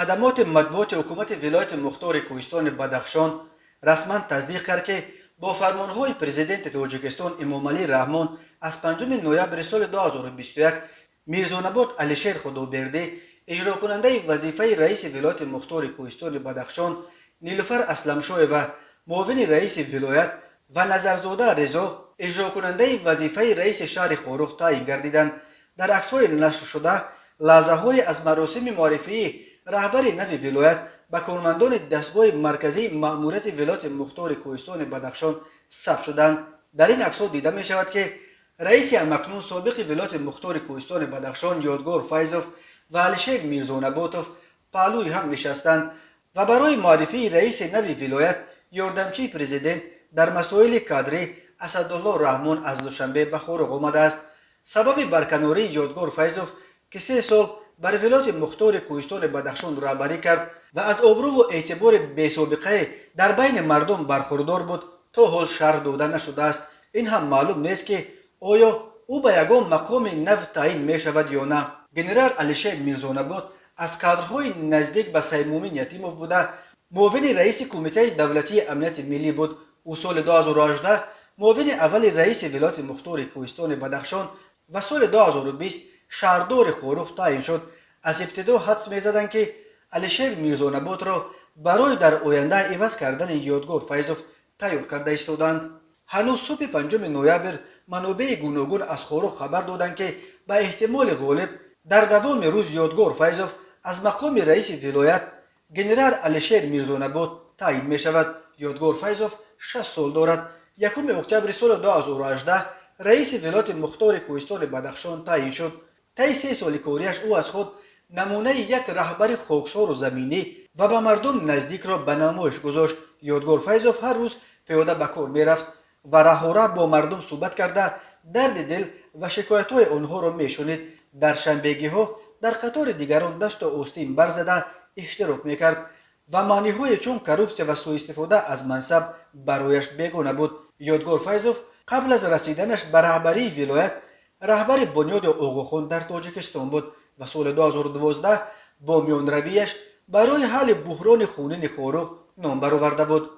خدمات مطبوعات حکومت ولایت مختار کوهستان بدخشان رسما تصدیق کرد که با فرمانهای پرزیدنت تاجیکستان امامعلی رحمان از 5 نوامبر سال 2021 میرزانباد علیشیر خدابرده اجرا کننده وظیفه رئیس ولایت مختار کوهستان بدخشان نیلوفر اسلمشاه و معاون رئیس ولایت و نظرزاده رضا اجرا کننده وظیفه رئیس شهر خاروخ تعیین گردیدند. در عکس‌های نشر شده لحظه‌های از مراسم معرفی رهبر نو ولایت به کارمندان دستگاه مرکزی مأموریت ولایت مختار کوهستان بدخشان ثبت شدند. در این عکس‌ها دیده می شود که رئیس هم‌اکنون سابق ولایت مختار کوهستان بدخشان یادگار فیضوف و علیشیر میرزانباتوف پهلوی هم نشستند و برای معرفی رئیس نو ولایت یاردمچی پرزیدنت در مسائل کادری اسدالله رحمان از دوشنبه به خاروق آمده است. سبب برکناری یادگار فیضوف که 3 سال بر ولایت مختار کوهستان بدخشان رهبری کرد و از آبرو و اعتبار بی‌سابقه در بین مردم برخوردار بود تا حال شرح داده نشده است. این هم معلوم نیست که آیا او به یگان مقام نو تعیین می شود یا نه. گنرال علیشیر میرزانباد از کادرهای نزدیک به سیمومین یتیموف بوده معاون رئیس کمیته دولتی امنیت ملی بود. او سال 2018 معاون اول رئیس ولایت مختار کوهستان بدخشان و سال 2020 شهردار خاروخ تعیین شد. از ابتدا حدس می‌زدند که علیشیر میرزانباد را برای در آینده عوض کردن یادگار فیضوف تیار کرده ایستادند. هنوز صبح 5 نوامبر منابع گوناگون از خاروخ خبر دادند که به احتمال غالب در دوام روز یادگار فیضوف از مقام رئیس ولایت گنرال علیشیر میرزانباد تعیین می شود. یادگار فیضوف 60 سال دارد. 1 اکتبر سال 2018 رئیس ولایت مختار کوهستان بدخشان تعیین شد. طی 3 سال کاریش او از خود نمونه یک رهبر خاکسار و زمینی و به مردم نزدیک را به نمایش گذاشت. یادگار فیضوف هر روز پیاده به کار میرفت و راه با مردم صحبت کرده درد دل و شکایت‌های آنها را میشنید. در شنبگی‌ها در قطار دیگران دست و آستین برزده اشتراک میکرد و معنی‌های چون کروپسیا و سوء استفاده از منصب برایش بیگانه بود. یادگار فیضوف قبل از رسیدنش به رهبری ولایت رهبر بنیاد آقاخان در تاجیکستان بود و سال 2012 با میانرویش برای حل بحران خونین خاروخ نام برآورده بود.